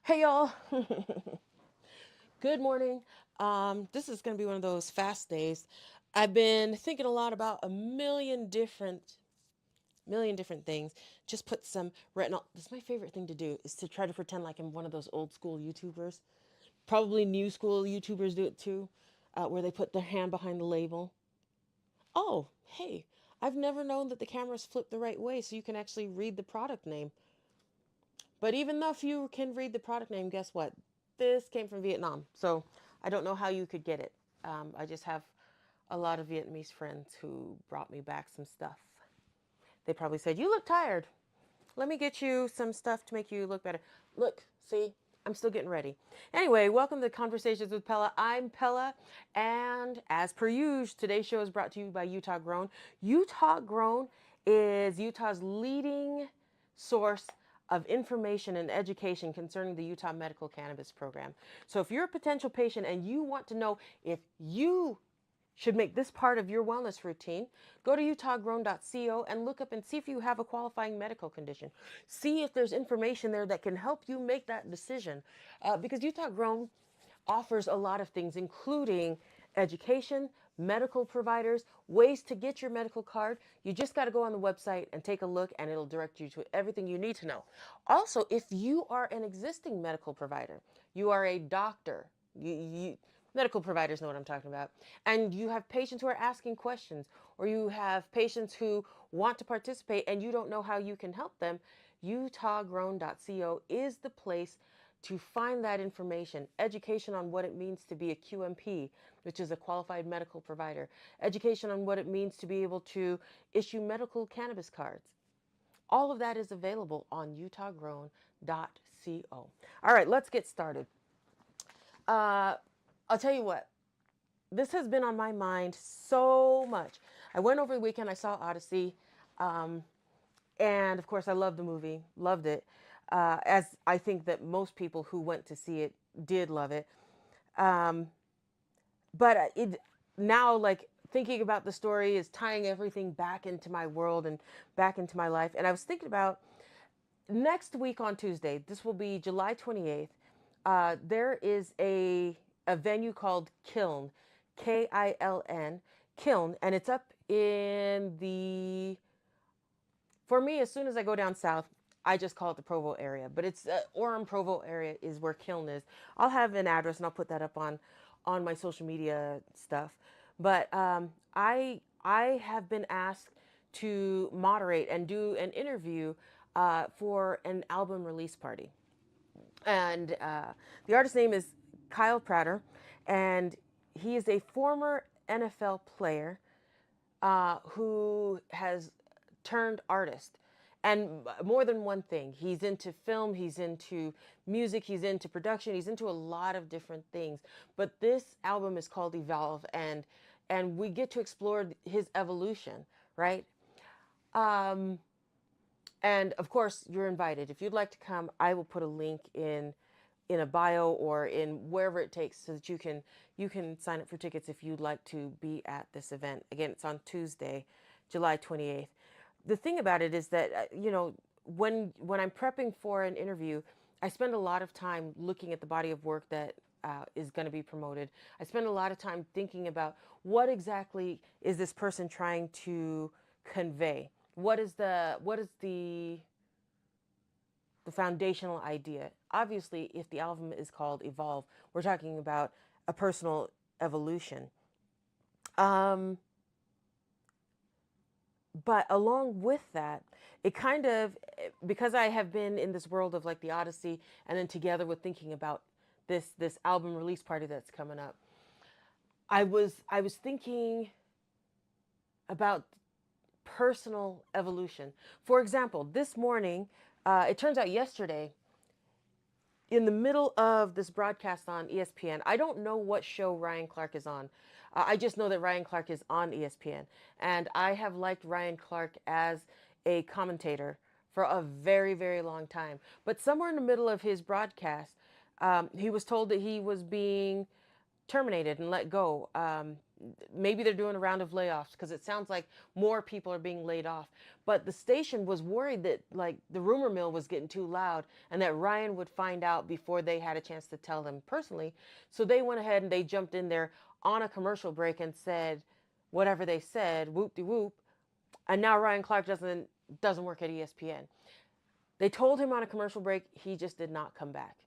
Hey y'all. Good morning. This is going to be one of those fast days. I've been thinking a lot about a million different things. Just put some retinol. This is my favorite thing to do is to try to pretend like I'm one of those old school YouTubers. Probably new school YouTubers do it too, where they put their hand behind the label. Oh, hey, I've never known that the cameras flip the right way so you can actually read the product name. But even though if you can read the product name, guess what? This came from Vietnam. So I don't know how you could get it. I just have a lot of Vietnamese friends who brought me back some stuff. They probably said, "You look tired. Let me get you some stuff to make you look better." Look, see, I'm still getting ready. Anyway, welcome to Conversations with Pela. I'm Pela, and as per usual, today's show is brought to you by Utah Grown. Utah Grown is Utah's leading source of information and education concerning the Utah Medical Cannabis Program. So if you're a potential patient and you want to know if you should make this part of your wellness routine, go to utahgrown.co and look up and see if you have a qualifying medical condition. See if there's information there that can help you make that decision. Because Utah Grown offers a lot of things, including education, medical providers, ways to get your medical card. You just got to go on the website and take a look, and it'll direct you to everything you need to know. Also, if you are an existing medical provider, you are a doctor, medical providers know what I'm talking about, and you have patients who are asking questions, or you have patients who want to participate and you don't know how you can help them, utahgrown.co is the place to find that information. Education on what it means to be a QMP, which is a qualified medical provider. Education on what it means to be able to issue medical cannabis cards. All of that is available on utahgrown.co. All right, let's get started. Uh, I'll tell you what, this has been on my mind so much. I went over the weekend, I saw Odyssey, um, and of course, I loved the movie, loved it, as I think that most people who went to see it did love it. Um, but it now, like thinking about the story, is tying everything back into my world and back into my life. And I was thinking about next week on Tuesday. This will be July 28th. There is a venue called Kiln, Kiln, Kiln, and it's up in the, for me, as soon as I go down south, I just call it the Provo area, but it's Orem Provo area is where Kiln is. I'll have an address and I'll put that up on my social media stuff. But I have been asked to moderate and do an interview for an album release party, and the artist's name is Kyle Prater, and he is a former NFL player who has turned artist. And more than one thing. He's into film, he's into music, he's into production, he's into a lot of different things. But this album is called Evolve, and we get to explore his evolution, right? Um, and of course, you're invited. If you'd like to come, I will put a link in a bio or in wherever it takes so that you can sign up for tickets if you'd like to be at this event. Again, it's on Tuesday, July 28th. The thing about it is that when I'm prepping for an interview, I spend a lot of time looking at the body of work that is going to be promoted. I spend a lot of time thinking about what exactly is this person trying to convey. What is the foundational idea? Obviously, if the album is called Evolve, we're talking about a personal evolution. Um, but along with that, it kind of, because I have been in this world of like the Odyssey, and then together with thinking about this album release party that's coming up, I was thinking about personal evolution. For example, this morning, it turns out yesterday, in the middle of this broadcast on ESPN, I don't know what show Ryan Clark is on. I just know that Ryan Clark is on ESPN. And I have liked Ryan Clark as a commentator for a very, very long time. But somewhere in the middle of his broadcast, he was told that he was being terminated and let go. maybe they're doing a round of layoffs because it sounds like more people are being laid off. But the station was worried that like the rumor mill was getting too loud and that Ryan would find out before they had a chance to tell them personally. So they went ahead and they jumped in there on a commercial break and said whatever they said, whoop de whoop. And now Ryan Clark doesn't work at ESPN. They told him on a commercial break, he just did not come back.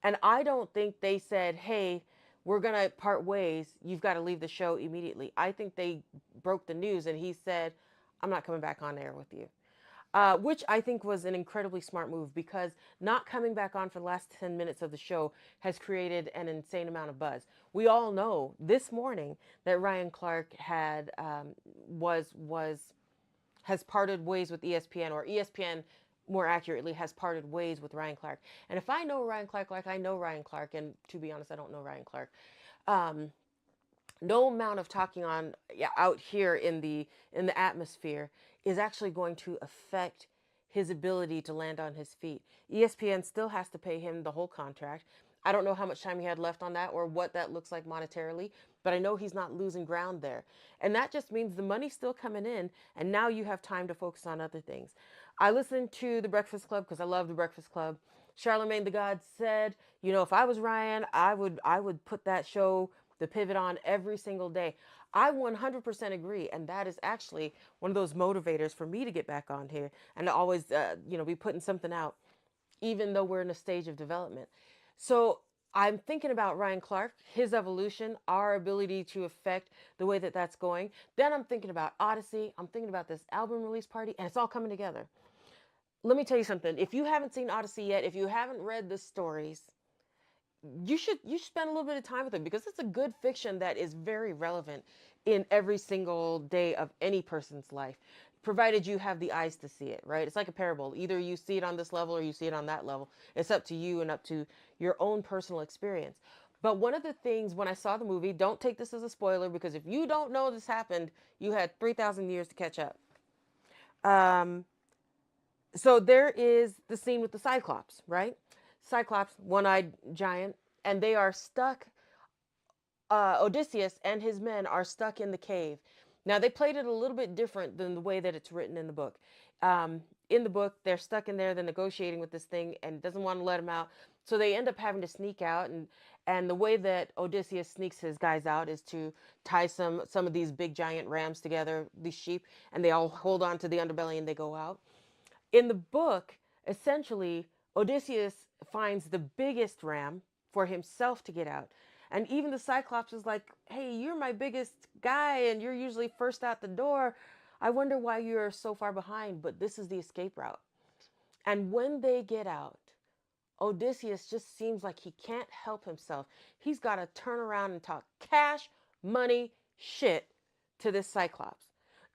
And I don't think they said, hey, we're going to part ways. You've got to leave the show immediately. I think they broke the news and he said, I'm not coming back on air with you. Which I think was an incredibly smart move because not coming back on for the last 10 minutes of the show has created an insane amount of buzz. We all know this morning that Ryan Clark has parted ways with ESPN, or ESPN more accurately has parted ways with Ryan Clark. And if I know Ryan Clark like I know Ryan Clark, and to be honest, I don't know Ryan Clark, no amount of talking on out here in the atmosphere is actually going to affect his ability to land on his feet. ESPN still has to pay him the whole contract. I don't know how much time he had left on that or what that looks like monetarily, but I know he's not losing ground there. And that just means the money's still coming in, and now you have time to focus on other things. I listened to The Breakfast Club because I love The Breakfast Club. Charlemagne the God said, you know, if I was Ryan, I would put that show, The Pivot, on every single day. I 100% agree, and that is actually one of those motivators for me to get back on here and to always, be putting something out, even though we're in a stage of development. So I'm thinking about Ryan Clark, his evolution, our ability to affect the way that that's going. Then I'm thinking about Odyssey. I'm thinking about this album release party, and it's all coming together. Let me tell you something. If you haven't seen Odyssey yet, if you haven't read the stories, you should spend a little bit of time with it because it's a good fiction that is very relevant in every single day of any person's life, provided you have the eyes to see it, right? It's like a parable. Either you see it on this level or you see it on that level. It's up to you and up to your own personal experience. But one of the things when I saw the movie, don't take this as a spoiler because if you don't know this happened, you had 3,000 years to catch up. Um, so there is the scene with the Cyclops, right? Cyclops, one-eyed giant, and they are stuck. Odysseus and his men are stuck in the cave. Now they played it a little bit different than the way that it's written in the book. In the book, they're stuck in there, they're negotiating with this thing, and doesn't want to let them out. So they end up having to sneak out, and the way that Odysseus sneaks his guys out is to tie some of these big giant rams together, these sheep, and they all hold on to the underbelly and they go out. In the book, essentially, Odysseus finds the biggest ram for himself to get out. And even the Cyclops is like, hey, you're my biggest guy and you're usually first out the door. I wonder why you're so far behind, but this is the escape route. And when they get out, Odysseus just seems like he can't help himself. He's got to turn around and talk cash, money, shit to this Cyclops.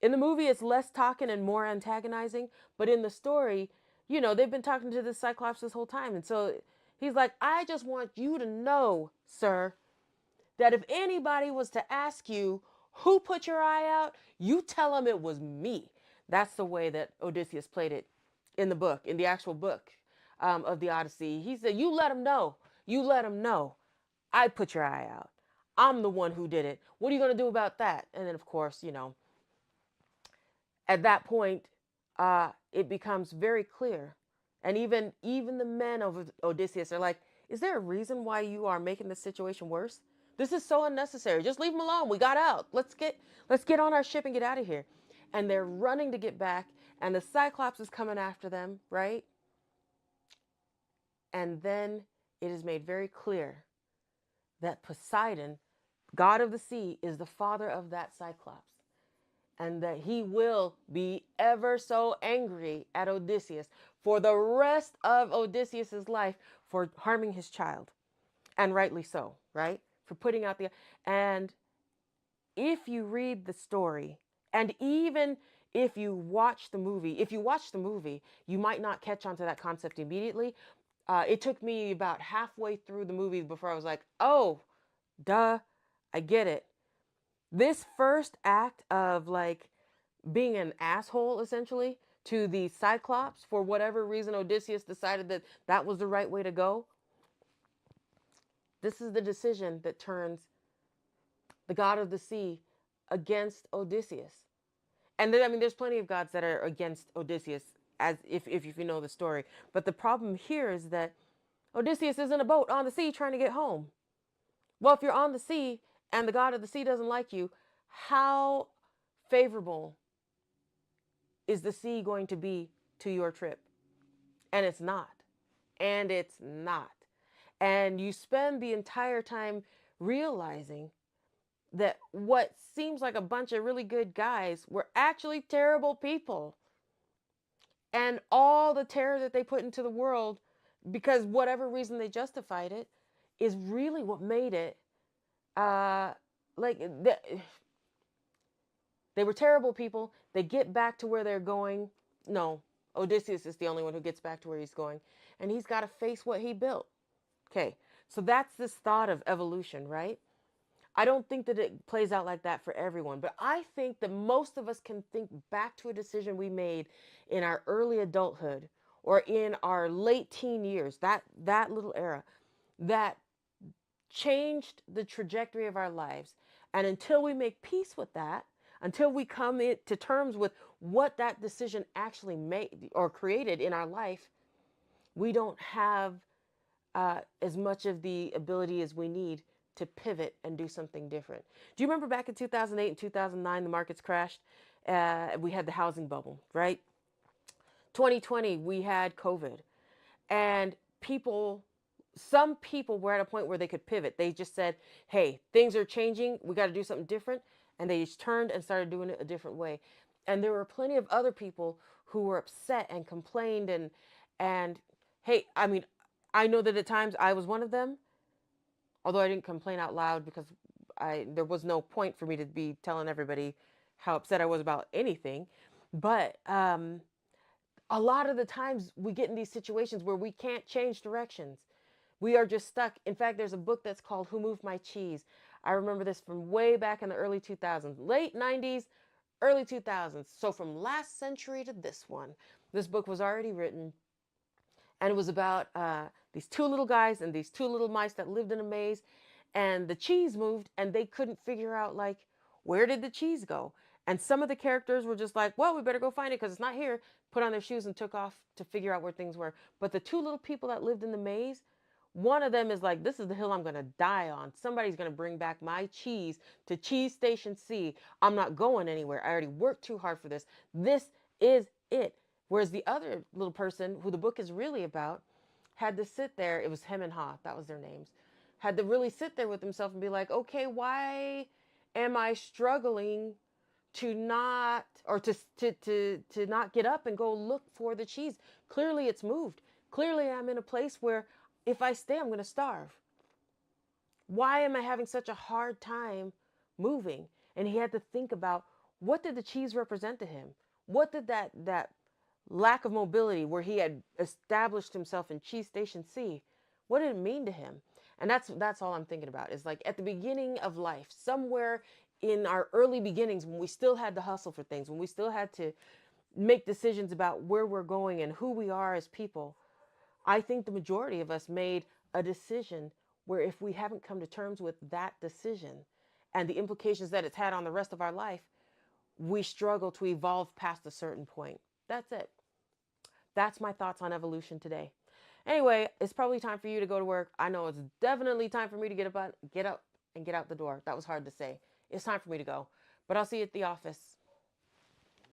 In the movie, it's less talking and more antagonizing, but in the story, they've been talking to this Cyclops this whole time. And so he's like, I just want you to know, sir, that if anybody was to ask you who put your eye out, you tell them it was me. That's the way that Odysseus played it in the book, in the actual book of the Odyssey. He said, you let them know. You let them know. I put your eye out. I'm the one who did it. What are you going to do about that? And then, of course, at that point, it becomes very clear. And even the men of Odysseus are like, is there a reason why you are making the situation worse? This is so unnecessary. Just leave them alone. We got out. Let's get on our ship and get out of here. And they're running to get back. And the Cyclops is coming after them, right? And then it is made very clear that Poseidon, god of the sea, is the father of that Cyclops. And that he will be ever so angry at Odysseus for the rest of Odysseus's life for harming his child. And rightly so, right? For putting out and if you read the story, and even if you watch the movie, you might not catch on to that concept immediately. It took me about halfway through the movie before I was like, oh, duh, I get it. This first act of like being an asshole essentially to the Cyclops for whatever reason Odysseus decided that that was the right way to go. This is the decision that turns the god of the sea, against Odysseus. And then, I mean, there's plenty of gods that are against Odysseus, as if you know the story. But the problem here is that Odysseus is in a boat on the sea trying to get home. Well, if you're on the sea and the god of the sea doesn't like you, how favorable is the sea going to be to your trip? And it's not. And it's not. And you spend the entire time realizing that what seems like a bunch of really good guys were actually terrible people. And all the terror that they put into the world, because whatever reason they justified it, is really what made it uh, like they were terrible people. They get back to where they're going. No, Odysseus is the only one who gets back to where he's going. And he's got to face what he built. Okay, so that's this thought of evolution, right? I don't think that it plays out like that for everyone, but I think that most of us can think back to a decision we made in our early adulthood or in our late teen years, that little era, that changed the trajectory of our lives. And until we make peace with that, until we come to terms with what that decision actually made or created in our life, we don't have as much of the ability as we need to pivot and do something different. Do you remember back in 2008 and 2009, the markets crashed? We had the housing bubble, right? 2020, we had COVID. And some people were at a point where they could pivot. They just said, hey, things are changing. We got to do something different. And they just turned and started doing it a different way. And there were plenty of other people who were upset and complained and hey, I mean, I know that at times I was one of them, although I didn't complain out loud because there was no point for me to be telling everybody how upset I was about anything. But a lot of the times we get in these situations where we can't change directions. We are just stuck. In fact, there's a book that's called Who Moved My Cheese? I remember this from way back in the early 2000s, late 90s, early 2000s. So from last century to this one, this book was already written. And it was about these two little guys and these two little mice that lived in a maze. And the cheese moved and they couldn't figure out, like, where did the cheese go? And some of the characters were just like, well, we better go find it because it's not here. Put on their shoes and took off to figure out where things were. But the two little people that lived in the maze, one of them is like, this is the hill I'm going to die on. Somebody's going to bring back my cheese to Cheese Station C. I'm not going anywhere. I already worked too hard for this. This is it. Whereas the other little person, who the book is really about, had to sit there. It was Hem and Ha, that was their names. Had to really sit there with himself and be like, okay, why am I struggling to not, or to not get up and go look for the cheese? Clearly it's moved. Clearly I'm in a place where if I stay, I'm going to starve. Why am I having such a hard time moving? And he had to think about, what did the cheese represent to him? What did that lack of mobility, where he had established himself in Cheese Station C, what did it mean to him? And that's all I'm thinking about, is like at the beginning of life, somewhere in our early beginnings, when we still had to hustle for things, when we still had to make decisions about where we're going and who we are as people, I think the majority of us made a decision where, if we haven't come to terms with that decision and the implications that it's had on the rest of our life, we struggle to evolve past a certain point. That's it. That's my thoughts on evolution today. Anyway, it's probably time for you to go to work. I know it's definitely time for me to get up and get out the door. That was hard to say. It's time for me to go. But I'll see you at the office.